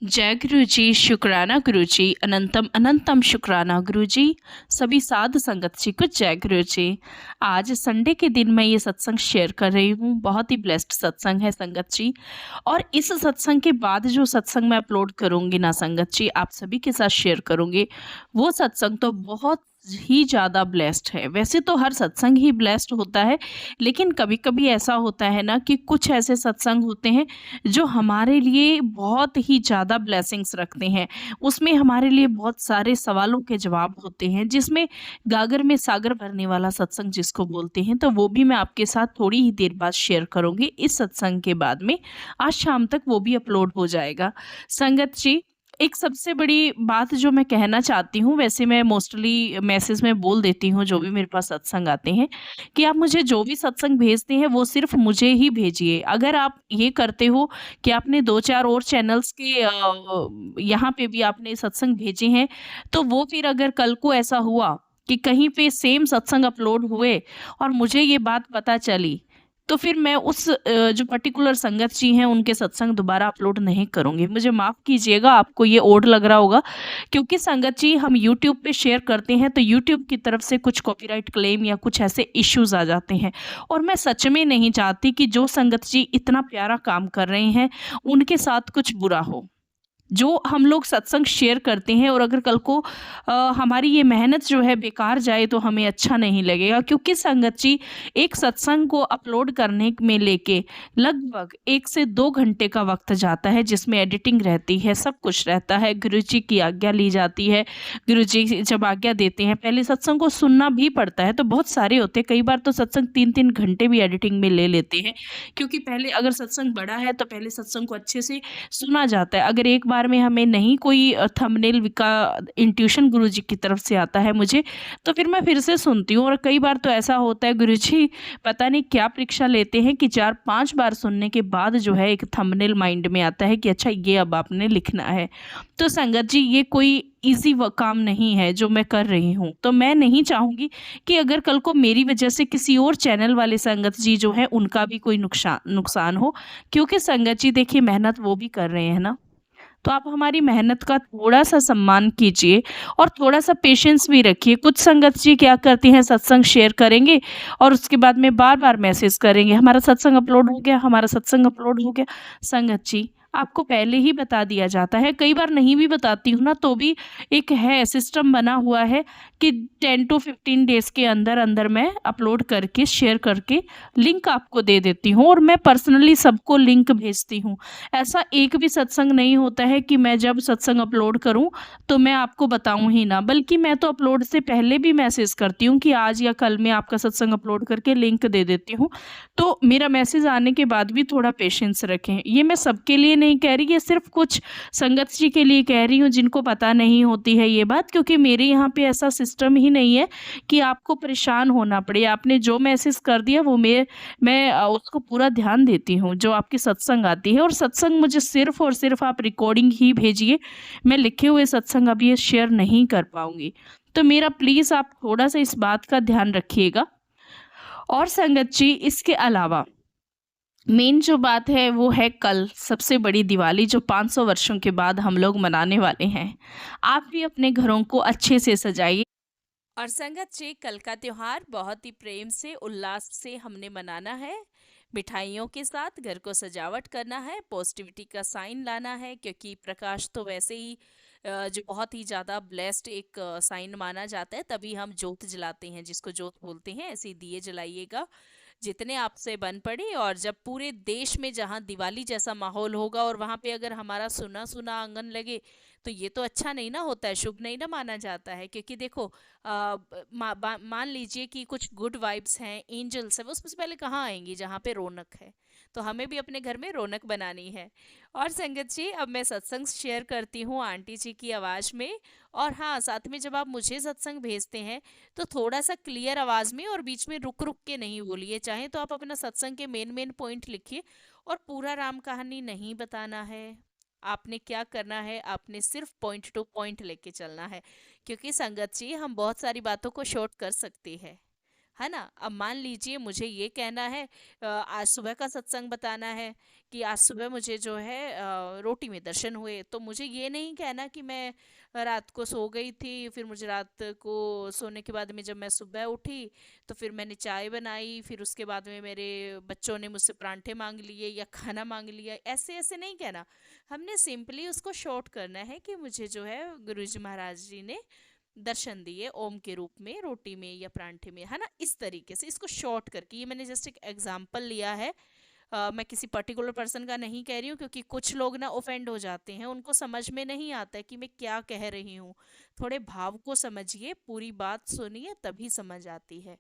जय गुरु जी, शुक्राना गुरु जी, अनंतम अनंतम शुक्राना गुरु जी। सभी साध संगत जी को जय गुरु जी। आज संडे के दिन मैं ये सत्संग शेयर कर रही हूँ। बहुत ही ब्लेस्ड सत्संग है संगत जी। और इस सत्संग के बाद जो सत्संग मैं अपलोड करूँगी ना संगत जी, आप सभी के साथ शेयर करूँगी, वो सत्संग तो बहुत ही ज़्यादा ब्लेस्ड है। वैसे तो हर सत्संग ही ब्लेस्ड होता है, लेकिन कभी-कभी ऐसा होता है ना कि कुछ ऐसे सत्संग होते हैं जो हमारे लिए बहुत ही ज़्यादा ब्लेसिंग्स रखते हैं। उसमें हमारे लिए बहुत सारे सवालों के जवाब होते हैं, जिसमें गागर में सागर भरने वाला सत्संग जिसको बोलते हैं, तो वो भी मैं आपके साथ थोड़ी ही देर बाद शेयर करूँगी इस सत्संग के बाद में। आज शाम तक वो भी अपलोड हो जाएगा। संगत जी, एक सबसे बड़ी बात जो मैं कहना चाहती हूँ, वैसे मैं मोस्टली मैसेज में बोल देती हूँ जो भी मेरे पास सत्संग आते हैं, कि आप मुझे जो भी सत्संग भेजते हैं वो सिर्फ़ मुझे ही भेजिए। अगर आप ये करते हो कि आपने 2-4 और चैनल्स के यहाँ पे भी आपने सत्संग भेजे हैं, तो वो फिर अगर कल को ऐसा हुआ कि कहीं पे सेम सत्संग अपलोड हुए और मुझे ये बात पता चली, तो फिर मैं उस जो पर्टिकुलर संगत जी हैं उनके सत्संग दोबारा अपलोड नहीं करूँगी। मुझे माफ़ कीजिएगा, आपको ये ऑड लग रहा होगा, क्योंकि संगत जी हम यूट्यूब पे शेयर करते हैं तो यूट्यूब की तरफ से कुछ कॉपीराइट क्लेम या कुछ ऐसे इश्यूज़ आ जाते हैं। और मैं सच में नहीं चाहती कि जो संगत जी इतना प्यारा काम कर रहे हैं, उनके साथ कुछ बुरा हो। जो हम लोग सत्संग शेयर करते हैं और अगर कल को हमारी ये मेहनत जो है बेकार जाए तो हमें अच्छा नहीं लगेगा, क्योंकि संगत जी एक सत्संग को अपलोड करने में लेके लगभग 1 से 2 घंटे का वक्त जाता है, जिसमें एडिटिंग रहती है, सब कुछ रहता है, गुरुजी की आज्ञा ली जाती है। गुरुजी जब आज्ञा देते हैं, पहले सत्संग को सुनना भी पड़ता है, तो बहुत सारे होते हैं, कई बार तो सत्संग 3-3 घंटे भी एडिटिंग में ले लेते हैं, क्योंकि पहले अगर सत्संग बड़ा है तो पहले सत्संग को अच्छे से सुना जाता है। अगर एक बार में हमें नहीं कोई थंबनेल का इंट्यूशन गुरुजी की तरफ से आता है मुझे, तो फिर मैं फिर से सुनती हूँ। और कई बार तो ऐसा होता है गुरुजी पता नहीं क्या परीक्षा लेते हैं कि 4-5 बार सुनने के बाद जो है एक थंबनेल माइंड में आता है कि अच्छा ये अब आपने लिखना है। तो संगत जी ये कोई ईज़ी व काम नहीं है जो मैं कर रही हूँ। तो मैं नहीं चाहूँगी कि अगर कल को मेरी वजह से किसी और चैनल वाले संगत जी जो हैं उनका भी कोई नुकसान हो, क्योंकि संगत जी देखिए मेहनत वो भी कर रहे हैं ना। तो आप हमारी मेहनत का थोड़ा-सा सम्मान कीजिए और थोड़ा-सा पेशेंस भी रखिए। कुछ संगत जी क्या करती हैं, सत्संग शेयर करेंगे और उसके बाद में बार-बार मैसेज करेंगे, हमारा सत्संग अपलोड हो गया, हमारा सत्संग अपलोड हो गया। संगत जी, आपको पहले ही बता दिया जाता है, कई बार नहीं भी बताती हूँ ना तो भी एक है सिस्टम बना हुआ है कि 10 टू 15 डेज़ के अंदर-अंदर मैं अपलोड करके, शेयर करके लिंक आपको दे देती हूँ और मैं पर्सनली सबको लिंक भेजती हूँ। ऐसा एक भी सत्संग नहीं होता है कि मैं जब सत्संग अपलोड करूं तो मैं आपको बताऊं ही ना, बल्कि मैं तो अपलोड से पहले भी मैसेज करती हूँ कि आज या कल मैं आपका सत्संग अपलोड करके लिंक दे देती हूँ। तो मेरा मैसेज आने के बाद भी थोड़ा पेशेंस रखें। ये मैं सबके लिए नहीं कह रही, ये सिर्फ कुछ संगत जी के लिए कह रही हूँ जिनको पता नहीं होती है ये बात, क्योंकि मेरे यहाँ पे ऐसा सिस्टम ही नहीं है कि आपको परेशान होना पड़े। आपने जो मैसेज कर दिया वो मैं उसको पूरा ध्यान देती हूँ, जो आपकी सत्संग आती है। और सत्संग मुझे सिर्फ़ और सिर्फ़ आप रिकॉर्डिंग ही भेजिए, मैं लिखे हुए सत्संग अब ये शेयर नहीं कर पाऊँगी। तो मेरा प्लीज़ आप थोड़ा-सा इस बात का ध्यान रखिएगा। और संगत जी इसके अलावा मेन जो बात है वो है कल सबसे बड़ी दिवाली जो 500 वर्षों के बाद हम लोग मनाने वाले हैं। आप भी अपने घरों को अच्छे से सजाइए। और संगत जी कल का त्योहार बहुत ही प्रेम से उल्लास से हमने मनाना है। मिठाइयों के साथ घर को सजावट करना है, पॉजिटिविटी का साइन लाना है, क्योंकि प्रकाश तो वैसे ही जो बहुत ही ज़्यादा ब्लेस्ड एक साइन माना जाता है, तभी हम जोत जलाते हैं, जिसको जोत बोलते हैं। ऐसे ही दिए जलाइएगा जितने आपसे बन पड़े। और जब पूरे देश में जहाँ दिवाली जैसा माहौल होगा और वहाँ पे अगर हमारा सुना सुना आंगन लगे, तो ये तो अच्छा नहीं ना होता है, शुभ नहीं ना माना जाता है। क्योंकि देखो मान लीजिए कि कुछ गुड वाइब्स हैं, एंजल्स हैं, वो सबसे पहले कहाँ आएंगी, जहाँ पे रौनक है। तो हमें भी अपने घर में रौनक बनानी है। और संगत जी अब मैं सत्संग शेयर करती हूँ आंटी जी की आवाज़ में। और हाँ, साथ में जब आप मुझे सत्संग भेजते हैं तो थोड़ा सा क्लियर आवाज़ में और बीच में रुक रुक के नहीं बोलिए। चाहे तो आप अपना सत्संग के मेन मेन पॉइंट लिखिए, और पूरा राम कहानी नहीं बताना है। आपने क्या करना है, आपने सिर्फ पॉइंट टू पॉइंट लेके चलना है, क्योंकि संगत जी हम बहुत सारी बातों को शॉर्ट कर सकते हैं। है ना। अब मान लीजिए मुझे ये कहना है, आज सुबह का सत्संग बताना है कि आज सुबह मुझे जो है रोटी में दर्शन हुए, तो मुझे ये नहीं कहना कि मैं रात को सो गई थी, फिर मुझे रात को सोने के बाद में जब मैं सुबह उठी तो फिर मैंने चाय बनाई, फिर उसके बाद में मेरे बच्चों ने मुझसे परांठे मांग लिए या खाना मांग लिया, ऐसे ऐसे नहीं कहना। हमने सिंपली उसको शॉर्ट करना है कि मुझे जो है गुरुजी महाराज जी ने दर्शन दिए ओम के रूप में रोटी में या परांठे में, है ना। इस तरीके से इसको शॉर्ट करके, ये मैंने जस्ट एक एग्जांपल लिया है। मैं किसी पर्टिकुलर पर्सन का नहीं कह रही हूँ, क्योंकि कुछ लोग ना ऑफेंड हो जाते हैं, उनको समझ में नहीं आता है कि मैं क्या कह रही हूँ। थोड़े भाव को समझिए, पूरी बात सुनिए, तभी समझ आती है।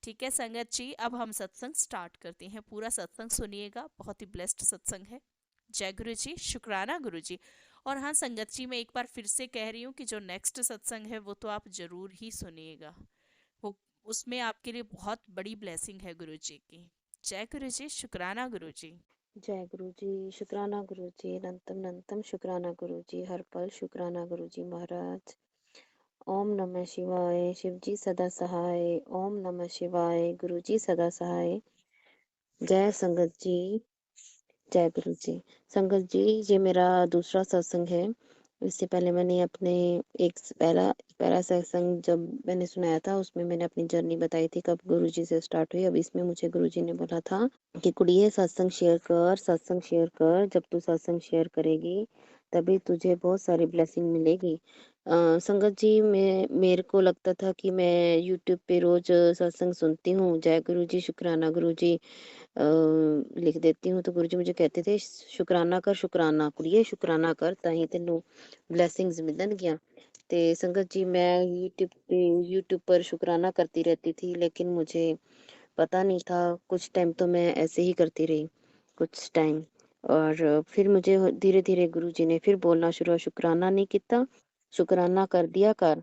ठीक है संगत जी, अब हम सत्संग स्टार्ट करते हैं। पूरा सत्संग सुनिएगा, बहुत ही ब्लेस्ड सत्संग है। जय गुरु जी, शुक्राना गुरु जी। और हाँ संगत जी, मैं एक बार फिर से कह रही हूँ कि जो नेक्स्ट सत्संग है वो तो आप जरूर ही सुनिएगा। वो उसमें आपके लिए बहुत बड़ी ब्लेसिंग है गुरु जी की। जय गुरु जी, शुक्राना गुरु जी। जय गुरु जी, शुक्राना गुरु जी, अनंतम अनंतम शुक्राना गुरु जी, हर पल शुक्राना गुरु जी महाराज। ओम नमः शिवाय, शिव जी सदा सहाय। ओम नमः शिवाय, गुरु जी सदा सहाय। जय संगत जी, जय गुरु जी। संगत जी, ये मेरा दूसरा सत्संग है। इससे पहले मैंने अपने एक पहला पहला सत्संग जब मैंने सुनाया था, उसमें मैंने अपनी जर्नी बताई थी कब गुरु जी से स्टार्ट हुई। अब इसमें मुझे गुरु जी ने बोला था कि कुड़िए सत्संग शेयर कर, सत्संग शेयर कर। जब तू सत्संग शेयर करेगी तभी तुझे बहुत सारी ब्लेसिंग मिलेगी। संगत जी, मैं मेरे को लगता था कि मैं यूट्यूब पे रोज सत्संग सुनती हूँ, जय गुरु जी, शुक्राना गुरु जी लिख देती हूँ, तो गुरु जी मुझे कहते थे शुक्राना कर, शुक्राना कुड़िए शुक्राना कर, ताही तेनू ब्लेसिंग्स मिलनगियां। ते संगत जी, मैं यूट्यूब पर शुक्राना करती रहती थी, लेकिन मुझे पता नहीं था। कुछ टाइम तो मैं ऐसे ही करती रही, कुछ टाइम। और फिर मुझे धीरे धीरे गुरु जी ने फिर बोलना शुरू, शुक्राना नहीं किता, शुक्राना कर दिया कर,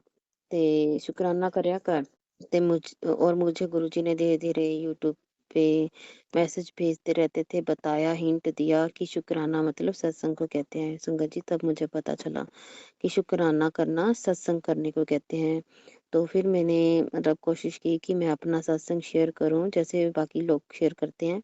ते शुक्राना करया कर। ते मुझे गुरु जी ने धीरे धीरे यूट्यूब पे मैसेज भेजते रहते थे, बताया, हिंट दिया कि शुक्राना मतलब सत्संग को कहते हैं। संगत जी, तब मुझे पता चला कि शुक्राना करना सत्संग करने को कहते हैं। तो फिर मैंने मतलब कोशिश की कि मैं अपना सत्संग शेयर करूं जैसे बाकी लोग शेयर करते हैं।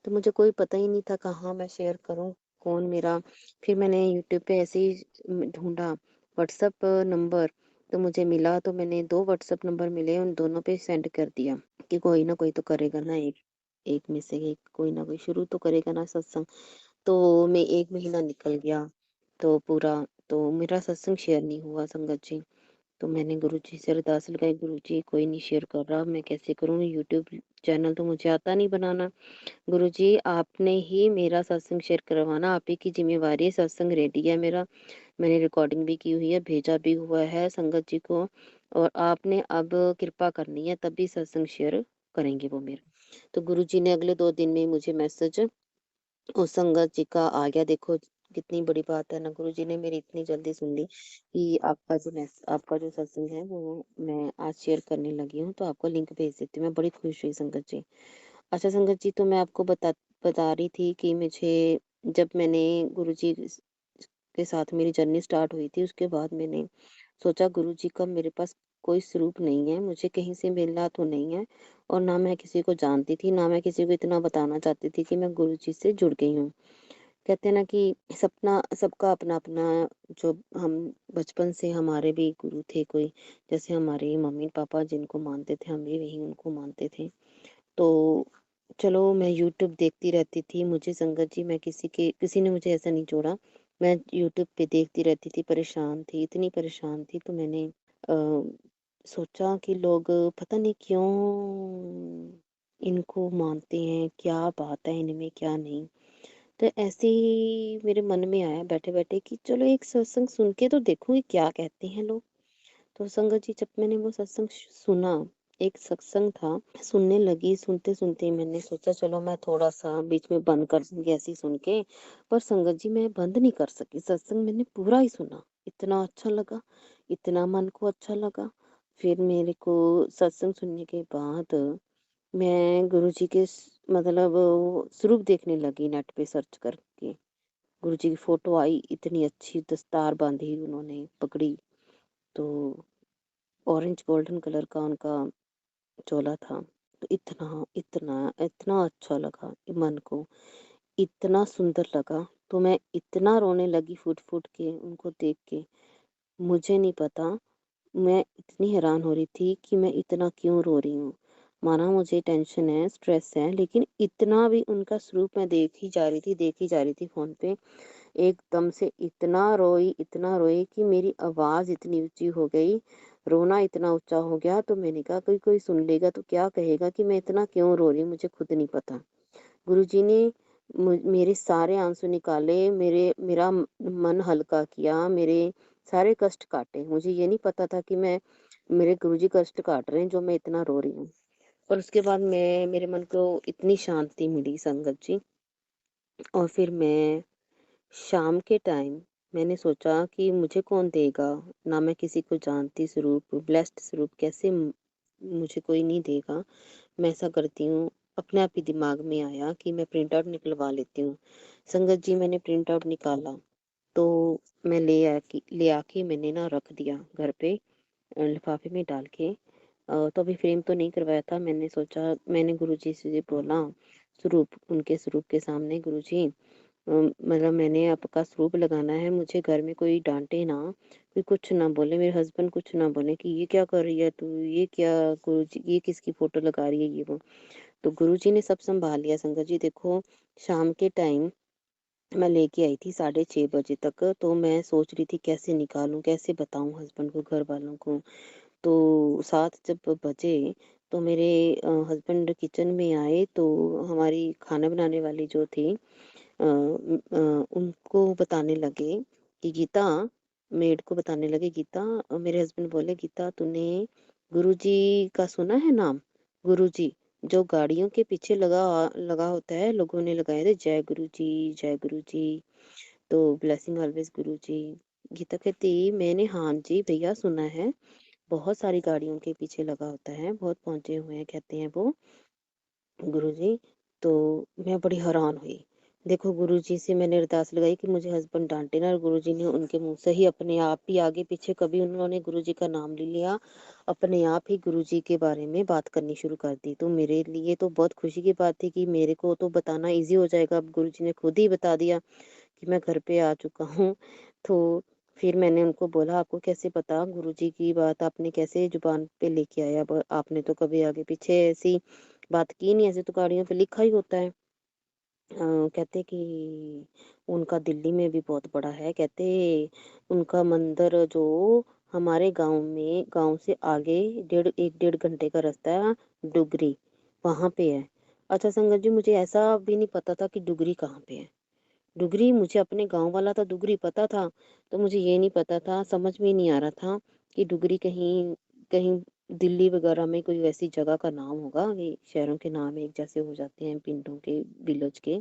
तो मुझे कोई पता ही नहीं था कहाँ मैं शेयर करूं, कौन मेरा। फिर मैंने यूट्यूब पे ऐसे ही ढूंढा व्हाट्सएप नंबर, तो मुझे मिला। तो मैंने 2 व्हाट्सएप नंबर मिले, उन दोनों पे सेंड कर दिया कि कोई ना कोई तो करेगा ना, एक एक में से एक कोई ना कोई शुरू तो करेगा ना सत्संग। तो मैं 1 महीना निकल गया, तो पूरा तो मेरा सत्संग शेयर नहीं हुआ संगत जी। तो मैंने गुरुजी से अरदास लगाई, गुरुजी कोई नहीं शेयर कर रहा, मैं कैसे करूँ? यूट्यूब चैनल तो मुझे आता नहीं बनाना। गुरुजी आपने ही मेरा सत्संग शेयर करवाना, आप ही की ज़िम्मेवारी है, सत्संग रेडी है मेरा। मैंने रिकॉर्डिंग भी की हुई है, भेजा भी हुआ है संगत जी को, और आपने अब कृपा करनी है तभी सत्संग शेयर करेंगे वो मेरा। तो गुरुजी ने अगले 2 दिन में ही मुझे मैसेज उस संगत जी का आ गया। देखो कितनी बड़ी बात है ना, गुरुजी ने मेरी इतनी जल्दी सुन ली कि आपका जो सत्संग है वो मैं आज शेयर करने लगी हूँ, तो आपको लिंक भेज देती हूँ। मैं बड़ी खुश हुई संगत जी। अच्छा संगत जी, तो मैं आपको बता रही थी कि मुझे जब मैंने गुरुजी के साथ मेरी जर्नी स्टार्ट हुई थी, उसके बाद मैंने सोचा गुरुजी का मेरे पास कोई स्वरूप नहीं है, मुझे कहीं से मिलना तो नहीं है, और ना मैं किसी को जानती थी, ना मैं किसी को इतना बताना चाहती थी कि मैं गुरुजी से जुड़ गई हूँ। कहते हैं ना कि सपना सबका अपना-अपना, जो हम बचपन से हमारे भी गुरु थे कोई, जैसे हमारे मम्मी-पापा जिनको मानते थे, हम भी वही उनको मानते थे। तो चलो मैं यूट्यूब देखती रहती थी, मुझे संगत जी मैं किसी ने मुझे ऐसा नहीं जोड़ा। मैं यूट्यूब पे देखती रहती थी, परेशान थी, इतनी परेशान थी, तो मैंने सोचा कि लोग पता नहीं क्यों इनको मानते हैं, क्या बात है इनमें, क्या नहीं। तो ऐसे ही मेरे मन में आया बैठे-बैठे कि चलो एक सत्संग सुन के तो देखूँ ये क्या कहते हैं लोग। तो संगत जी, जब मैंने वो सत्संग सुना, एक सत्संग था, सुनने लगी, सुनते-सुनते ही मैंने सोचा चलो मैं थोड़ा-सा बीच में बंद कर दूँगी ऐसे ही सुन के। पर संगत जी, मैं बंद नहीं कर सकी, सत्संग मैंने पूरा ही सुना। इतना अच्छा लगा, इतना मन को अच्छा लगा। फिर मेरे को सत्संग सुनने के बाद मैं गुरुजी के मतलब वो स्वरूप देखने लगी नेट पे सर्च करके। गुरुजी की फोटो आई, इतनी अच्छी दस्तार बांधी उन्होंने, पगड़ी, तो ऑरेंज गोल्डन कलर का उनका चोला था। तो इतना, इतना, इतना अच्छा लगा मन को, इतना सुंदर लगा, तो मैं इतना रोने लगी फूट-फूट के उनको देख के। मुझे नहीं पता, मैं इतनी हैरान हो रही थी कि मैं इतना क्यों रो रही हूँ। माना मुझे टेंशन है, स्ट्रेस है, लेकिन इतना भी उनका स्वरूप मैं देखी जा रही थी फ़ोन पे। एकदम से इतना रोई कि मेरी आवाज़ इतनी ऊँची हो गई, रोना इतना ऊँचा हो गया, तो मैंने कहा कोई कोई सुन लेगा तो क्या कहेगा कि मैं इतना क्यों रो रही हूँ, मुझे खुद नहीं पता। गुरुजी ने मेरे सारे आंसू निकाले, मेरा मन हल्का किया, मेरे सारे कष्ट काटे। मुझे ये नहीं पता था कि मेरे गुरुजी कष्ट काट रहे हैं जो मैं इतना रो रही हूँ। और उसके बाद मेरे मन को इतनी शांति मिली संगत जी। और फिर मैं शाम के टाइम मैंने सोचा कि मुझे कौन देगा, ना मैं किसी को जानती स्वरूप, ब्लेस्ड स्वरूप कैसे मुझे कोई नहीं देगा। मैं ऐसा करती हूँ, अपने आप ही दिमाग में आया कि मैं प्रिंट आउट निकलवा लेती हूँ। संगत जी मैंने प्रिंट आउट निकाला, तो मैं ले आके मैंने ना रख दिया घर पे, लिफाफे में डाल के। तो अभी फ्रेम तो नहीं करवाया था, मैंने गुरुजी से बोला, उनके स्वरूप के सामने, गुरुजी मतलब मैंने आपका स्वरूप लगाना है, मुझे घर में कोई डांटे ना, कोई कुछ ना बोले, मेरे हस्बैंड कुछ ना बोले कि ये क्या कर रही है तू, ये क्या, गुरुजी ये किसकी फोटो लगा रही है, ये वो। तो गुरुजी ने सब संभाल लिया संगत जी। देखो, शाम के टाइम मैं लेके आई थी 6:30 बजे तक, तो मैं सोच रही थी कैसे निकालूं, कैसे बताऊं हस्बैंड को, घर वालों को। तो 7 जब बजे, तो मेरे हस्बैंड किचन में आए, तो हमारी खाना बनाने वाली जो थी, उनको बताने लगे कि गीता, मेड को बताने लगे, गीता, मेरे हस्बैंड बोले, गीता तूने गुरुजी का सुना है नाम? गुरुजी जो गाड़ियों के पीछे लगा होता है, लोगों ने लगाए थे, जय गुरुजी, जय गुरुजी, तो ब्लेसिंग ऑलवेज गुरुजी। गीता कहती, मैंने हाँ जी भैया सुना है, बहुत सारी गाड़ियों के पीछे लगा होता है, बहुत पहुंचे हुए हैं कहते हैं वो गुरुजी। तो मैं बड़ी हैरान हुई। देखो, गुरुजी से मैंने अरदास लगाई कि मुझे हस्बैंड डांटे ना, और गुरुजी ने उनके मुंह से ही अपने आप ही, आगे पीछे कभी उन्होंने गुरुजी का नाम नहीं लिया, अपने आप ही गुरुजी के बारे में बात करनी शुरू कर दी। तो मेरे लिए तो बहुत खुशी की बात थी कि मेरे को तो बताना इजी हो जाएगा, अब गुरुजी ने खुद ही बता दिया कि मैं घर पे आ चुका हूँ। तो फिर मैंने उनको बोला, आपको कैसे पता, गुरुजी की बात आपने कैसे जुबान पे लेके आया, आपने तो कभी आगे पीछे ऐसी बात की नहीं, ऐसे तो गाड़ियों पे लिखा ही होता है। कहते कि उनका दिल्ली में भी बहुत बड़ा है, कहते उनका मंदिर जो हमारे गांव से आगे 1.5 घंटे का रास्ता है, डुगरी, वहां पे है। अच्छा संगत जी, मुझे ऐसा भी नहीं पता था कि डुगरी कहाँ पे है। डुगरी, मुझे अपने गांव वाला तो डुगरी पता था, तो मुझे ये नहीं पता था, समझ में नहीं आ रहा था कि डुगरी कहीं कहीं दिल्ली वगैरह में कोई वैसी जगह का नाम होगा, ये शहरों के नाम एक जैसे हो जाते हैं, पिंडों के, विलेज के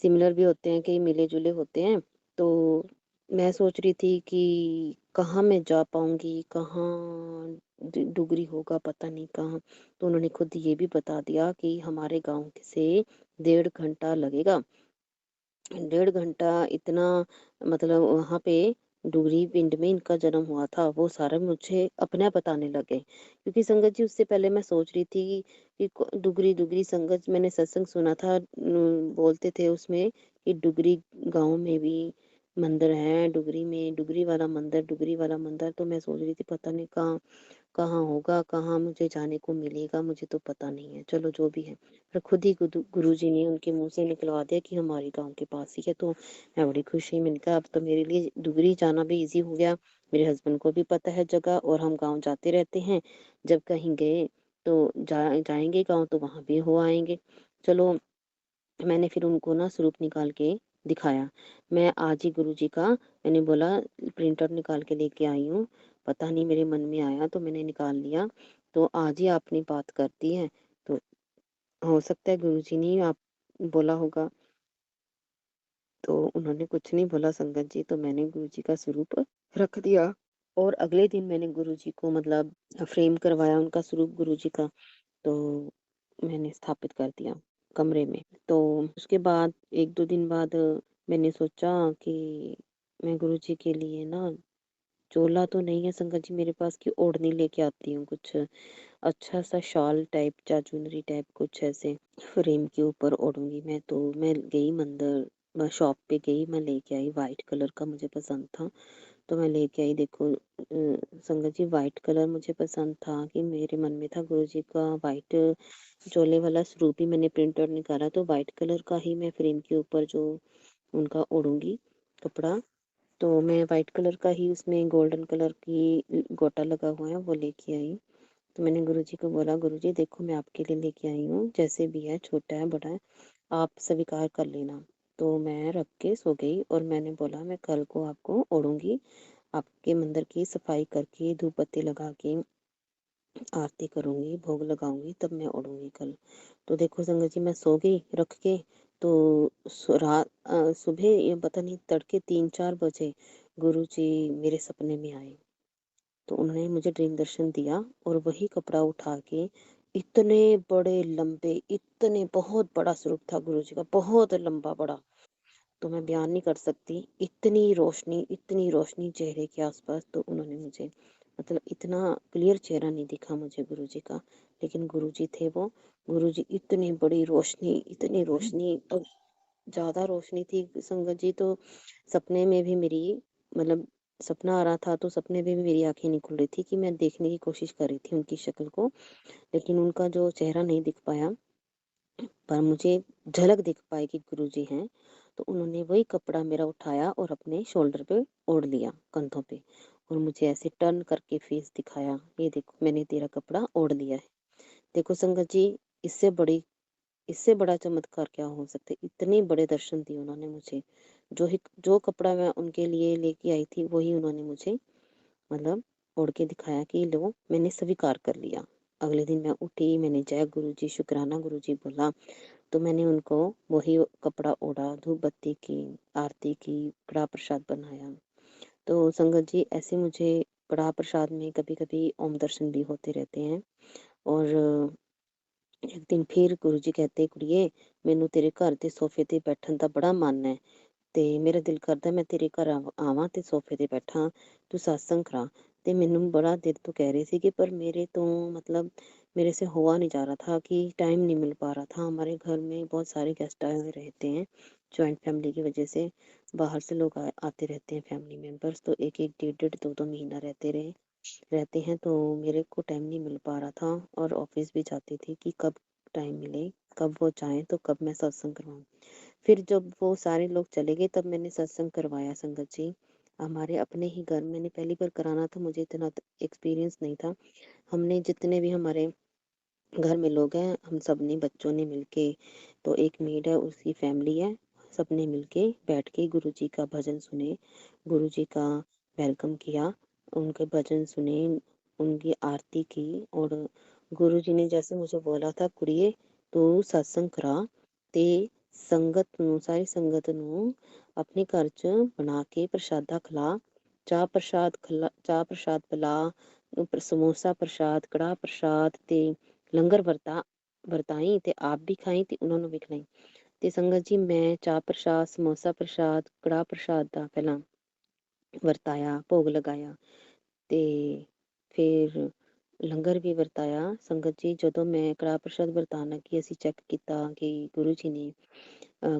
सिमिलर भी होते हैं, कई मिले जुले होते हैं। तो मैं सोच रही थी कि कहाँ मैं जा पाऊंगी, कहाँ डुगरी होगा, पता नहीं कहाँ। तो उन्होंने खुद ये भी बता दिया कि हमारे गांव से 1.5 घंटा लगेगा। 1.5 घंटा, इतना मतलब वहाँ पे डुगरी पिंड में इनका जन्म हुआ था, वो सारा मुझे अपने आप बताने लगे। क्योंकि संगत जी, उससे पहले मैं सोच रही थी कि डुगरी डुगरी, संगत मैंने सत्संग सुना था, बोलते थे उसमें कि डुगरी गांव में भी मंदिर है, डुगरी में, डुगरी वाला मंदिर। तो मैं सोच रही थी पता नहीं कहाँ कहाँ होगा, कहाँ मुझे जाने को मिलेगा, मुझे तो पता नहीं है। चलो जो भी है, पर खुद ही गुरुजी ने उनके मुँह से निकलवा दिया कि हमारे गाँव के पास ही है। तो मैं बड़ी खुश हुई, मैंने कहा अब तो मेरे लिए डुगरी जाना भी ईज़ी हो गया। मेरे हस्बैंड को भी पता है जगह, और हम गाँव जाते रहते हैं। जब कहीं गए तो जाएँगे गाँव, तो वहाँ भी हो आएँगे। चलो, मैंने फिर उनको ना स्वरूप निकाल के दिखाया। मैं आज ही गुरुजी का, मैंने बोला, प्रिंट आउट निकाल के लेके आई हूँ। पता नहीं मेरे मन में आया तो मैंने निकाल लिया। तो आज ही आपने बात कर दी है। तो हो सकता है गुरुजी ने ही आप बोला होगा। तो उन्होंने कुछ नहीं बोला संगत जी, तो मैंने गुरुजी का स्वरूप रख दिया। और अगले दिन मैंने गुरुजी को मतलब फ्रेम करवाया उनका स्वरूप गुरुजी का। तो मैंने स्थापित कर दिया कमरे में। तो उसके बाद 1-2 दिन बाद मैंने सोचा कि मैं गुरुजी के लिए ना, चोला तो नहीं है संगत जी मेरे पास कि ओढ़नी लेके आती हूँ कुछ, अच्छा सा शॉल टाइप या चुनरी टाइप कुछ ऐसे फ्रेम के ऊपर ओढ़ूँगी मैं। तो मैं गई मंदिर, मैं शॉप पे गई, मैं लेके आई, वाइट कलर का मुझे पसंद था। तो मैं लेके आई, देखो संगत जी वाइट कलर मुझे पसंद था कि मेरे मन में था गुरुजी का वाइट चोले वाला स्वरूप ही मैंने प्रिंट आउट निकाला, तो वाइट कलर का ही मैं फ्रेम के ऊपर जो उनका ओढ़ूँगी कपड़ा। तो मैं वाइट कलर का ही उसमें गोल्डन कलर की गोटा लगा हुआ है वो लेके आई। तो मैंने गुरुजी को बोला, गुरुजी देखो मैं आपके लिए लेके आई हूँ, जैसे भी है, छोटा है बड़ा है, आप स्वीकार कर लेना। तो मैं रख के सो गई और मैंने बोला मैं कल को आपको ओढ़ूँगी, आपके मंदिर की सफाई करके धूप बत्ती लगा के आरती करूँगी, भोग लगाऊँगी, तब मैं ओढ़ूँगी कल। तो देखो संगत जी मैं सो गई रख के, तो सुबह ये पता नहीं तड़के 3-4 बजे गुरुजी मेरे सपने में आए। तो उन्होंने मुझे ड्रीम दर्शन दिया और वही कपड़ा उठा के इतने बड़े लंबे, इतने बहुत बड़ा स्वरूप था गुरुजी का, बहुत लंबा बड़ा। तो मैं बयान नहीं कर सकती, इतनी रोशनी चेहरे के आसपास। तो उन्होंने मुझे मतलब इतना क्लियर चेहरा नहीं दिखा मुझे गुरुजी का, लेकिन गुरुजी थे वो। गुरुजी इतनी रोशनी और ज़्यादा रोशनी थी संगत जी। तो सपने में भी मेरी मतलब सपना आ रहा था, तो सपने में भी मेरी आंखें नहीं खुल रही थी कि मैं देखने की कोशिश कर रही थी उनकी शक्ल को, लेकिन उनका जो चेहरा नहीं दिख पाया, पर मुझे झलक दिख पाई कि गुरुजी हैं। तो उन्होंने वही कपड़ा मेरा उठाया और अपने शोल्डर पे ओढ़ लिया, कंधों पे, और मुझे ऐसे टर्न करके फेस दिखाया, ये देखो मैंने तेरा कपड़ा ओढ़ लिया है। देखो संगत जी, इससे बड़ी इससे बड़ा चमत्कार क्या हो सकता है। इतने बड़े दर्शन दिए उन्होंने मुझे। जो कपड़ा मैं उनके लिए लेके आई थी वही उन्होंने मुझे मतलब ओढ़ के दिखाया कि लो मैंने स्वीकार कर लिया। अगले दिन मैं उठी, मैंने जय गुरु जी, शुक्राना गुरु जी बोला। तो मैंने उनको वही कपड़ा ओढ़ा, धूप बत्ती की, आरती की, कड़ा प्रसाद बनाया। तो संगत जी ऐसे मुझे कड़ा प्रसाद में कभी कभी ओम दर्शन भी होते रहते हैं। और एक दिन फिर गुरु जी कहते, कुड़िए मैनू तेरे घर ਦੇ ਸੋਫੇ ਤੇ ਬੈਠਣ ਦਾ ਬੜਾ ਮਨ ਹੈ, ਤੇ ਮੇਰਾ ਦਿਲ ਕਰਦਾ ਮੈਂ ਤੇਰੇ ਘਰ ਆਵਾਂ ਤੇ ਸੋਫੇ ਤੇ ਬੈਠਾਂ, ਤੂੰ सत्संग करा। ਤੇ ਮੈਨੂੰ बड़ा देर तो कह रहे थे कि पर मेरे तो मतलब मेरे से हुआ नहीं जा रहा था कि टाइम नहीं मिल पा रहा था। हमारे घर में बहुत सारे गेस्ट आए हुए रहते हैं, जॉइंट फैमिली की वजह से बाहर से लोग आते रहते हैं फैमिली मेम्बर्स, तो एक एक डेढ़ डेढ़ दो दो महीना रहते हैं। तो मेरे को टाइम नहीं मिल पा रहा था और ऑफिस भी जाती थी कि कब टाइम मिले, कब वो चाहें तो कब मैं सत्संग करवाऊँ। फिर जब वो सारे लोग चले गए तब मैंने सत्संग करवाया संगत जी। हमारे अपने ही घर मैंने पहली बार कराना था, मुझे इतना एक्सपीरियंस नहीं था। हमने जितने भी हमारे घर में लोग हैं, हम सब ने बच्चों ने मिलके, तो एक मेड है उसकी फैमिली है, सबने मिलके बैठ के गुरुजी का भजन सुने, गुरुजी का वेलकम किया, उनके भजन सुने, उनकी आरती की। और गुरुजी ने जैसे मुझे बोला था, कुड़िए तू सत्संग करा ते सारी संगत ਨੂੰ ਆਪਣੇ ਘਰ 'ਚ ਬਣਾ ਕੇ ਪ੍ਰਸ਼ਾਦਾ ਖਿਲਾ, ਚਾਹ ਪ੍ਰਸ਼ਾਦ ਪਿਲਾ, ਸਮੋਸਾ ਪ੍ਰਸ਼ਾਦ, ਕੜਾਹ ਪ੍ਰਸ਼ਾਦ ਤੇ ਲੰਗਰ ਵਰਤਾਈ ਤੇ ਆਪ ਵੀ ਖਾਈ ਤੇ ਉਹਨਾਂ ਨੂੰ ਵੀ ਖਿਲਾਈ। ਤੇ ਸੰਗਤ ਜੀ ਮੈਂ ਚਾਹ ਪ੍ਰਸ਼ਾਦ, ਸਮੋਸਾ ਪ੍ਰਸ਼ਾਦ, ਕੜਾਹ ਪ੍ਰਸ਼ਾਦ ਦਾ ਪਹਿਲਾਂ ਵਰਤਾਇਆ, ਭੋਗ ਲਗਾਇਆ ਤੇ ਫਿਰ ਲੰਗਰ ਵੀ ਵਰਤਾਇਆ। ਸੰਗਤ ਜੀ ਜਦੋਂ ਮੈਂ ਕੜਾਹ ਪ੍ਰਸ਼ਾਦ ਵਰਤਾਉਣ ਲੱਗੀ, ਅਸੀਂ ਚੈੱਕ ਕੀਤਾ ਕਿ ਗੁਰੂ ਜੀ ਨੇ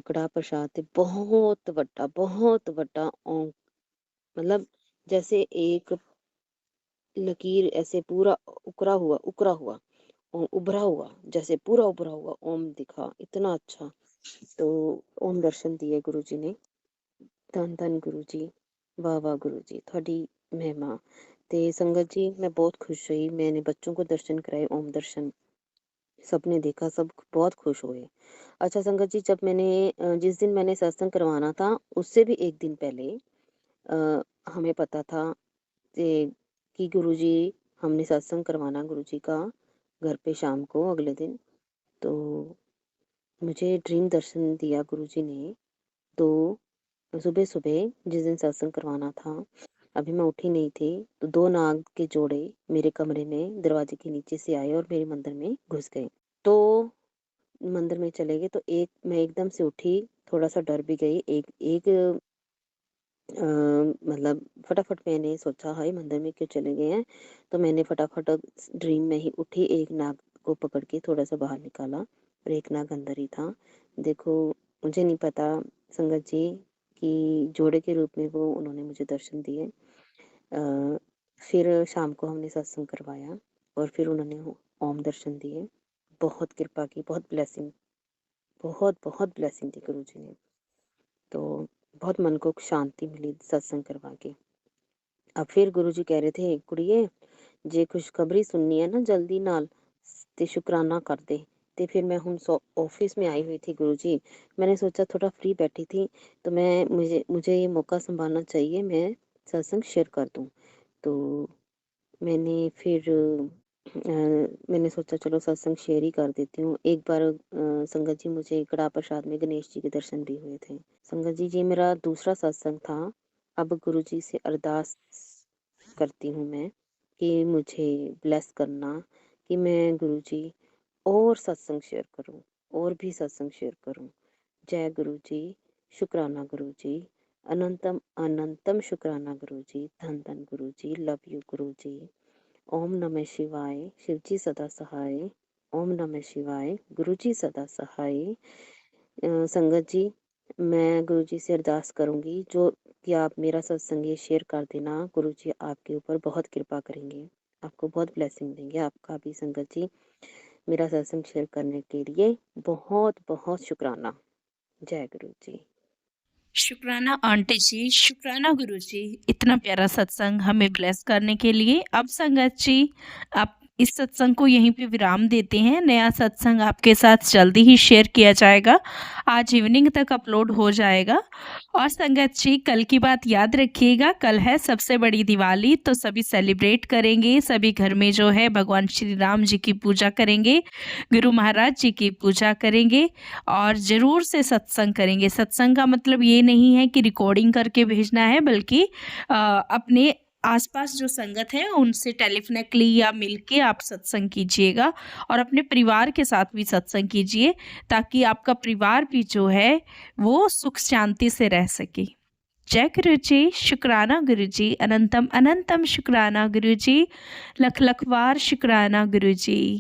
ਕੜਾਹ ਪ੍ਰਸ਼ਾਦ ਤੇ ਬਹੁਤ ਵੱਡਾ मतलब जैसे एक लकीर ऐसे पूरा उकरा हुआ उभरा हुआ, जैसे पूरा उभरा हुआ ओम दिखा, इतना अच्छा। तो ओम दर्शन दिए गुरु जी ने। धन धन गुरु जी, वाह वाह गुरु जी, थोड़ी महिमा। ते संगत जी मैं बहुत खुश हुई, मैंने बच्चों को दर्शन कराए, ओम दर्शन सबने देखा, सब बहुत खुश हुए। अच्छा संगत जी, जब मैंने जिस दिन मैंने सत्संग करवाना था उससे भी एक दिन पहले अ, हमें पता था कि गुरुजी हमने सत्संग करवाना गुरुजी का घर पे शाम को अगले दिन। तो मुझे ड्रीम दर्शन दिया गुरुजी ने। तो सुबह-सुबह जिस दिन सत्संग करवाना था, अभी मैं उठी नहीं थी, तो 2 नाग के जोड़े मेरे कमरे में दरवाजे के नीचे से आए और मेरे मंदिर में घुस गए। तो मंदिर में चले गए तो मैं एकदम से उठी, थोड़ा-सा डर भी गई। एक एक मतलब फटाफट मैंने सोचा हाय मंदिर में क्यों चले गए हैं, तो मैंने फटाफट ड्रीम में ही उठी, एक नाग को पकड़ के थोड़ा-सा बाहर निकाला और एक नाग अंदर ही था। देखो, मुझे नहीं पता संगत जी कि जोड़े के रूप में वो उन्होंने मुझे दर्शन दिए। फिर शाम को हमने सत्संग करवाया और फिर उन्होंने ओम दर्शन दिए। बहुत कृपा की, बहुत ब्लेसिंग, बहुत-बहुत ब्लेसिंग दी गुरुजी ने। तो बहुत मन को शांति मिली सत्संग करवा के। अब फिर गुरुजी कह रहे थे, "कुड़िए, जे खुशखबरी सुननी है ना जल्दी नाल ते शुकराना कर दे।" ते फिर मैं हुण ऑफिस में आई हुई थी गुरुजी। मैंने सोचा थोड़ा फ्री बैठी थी, तो मुझे मुझे ये मौका संभालना चाहिए, मैं सत्संग शेयर कर दूँ। तो मैंने फिर मैंने सोचा चलो सत्संग शेयर ही कर देती हूँ। एक बार संगत जी मुझे कड़ा प्रसाद में गणेश जी के दर्शन भी हुए थे। संगत जी ये मेरा दूसरा सत्संग था। अब गुरुजी से अरदास करती हूँ मैं कि मुझे ब्लेस करना कि मैं गुरुजी और सत्संग शेयर करूँ और भी सत्संग शेयर करूँ। जय गुरुजी, शुक्राना गुरुजी, अनंतम अनंतम शुक्राना गुरुजी, धन धन गुरुजी, लव यू गुरुजी। ओम नमः शिवाय, शिवजी सदा सहाय। ओम नमः शिवाय, गुरुजी सदा सहाय। संगत जी, मैं गुरुजी से अरदास करूँगी जो कि आप मेरा सत्संग ये शेयर कर देना, गुरुजी आपके ऊपर बहुत कृपा करेंगे, आपको बहुत ब्लेसिंग देंगे। आपका भी संगत जी मेरा सत्संग शेयर करने के लिए बहुत-बहुत शुक्राना। जय गुरुजी। शुक्राना आंटी जी, शुक्राना गुरु जी, इतना प्यारा सत्संग हमें ब्लेस करने के लिए। अब संगत जी, आप इस सत्संग को यहीं पे विराम देते हैं। नया सत्संग आपके साथ जल्दी ही शेयर किया जाएगा। आज इवनिंग तक अपलोड हो जाएगा। और संगत जी, कल की बात याद रखिएगा, कल है सबसे बड़ी दिवाली, तो सभी सेलिब्रेट करेंगे। सभी घर में जो है भगवान श्री राम जी की पूजा करेंगे, गुरु महाराज जी की पूजा करेंगे और ज़रूर से सत्संग करेंगे। सत्संग का मतलब ये नहीं है कि रिकॉर्डिंग करके भेजना है, बल्कि अपने आसपास जो संगत है उनसे टेलीफोनिकली या मिलके आप सत्संग कीजिएगा और अपने परिवार के साथ भी सत्संग कीजिए, ताकि आपका परिवार भी जो है वो सुख शांति से रह सके। जय गुरु जी, शुक्राना गुरु जी, अनंतम अनंतम शुक्राना गुरु जी, लख लख बार शुक्राना गुरु जी।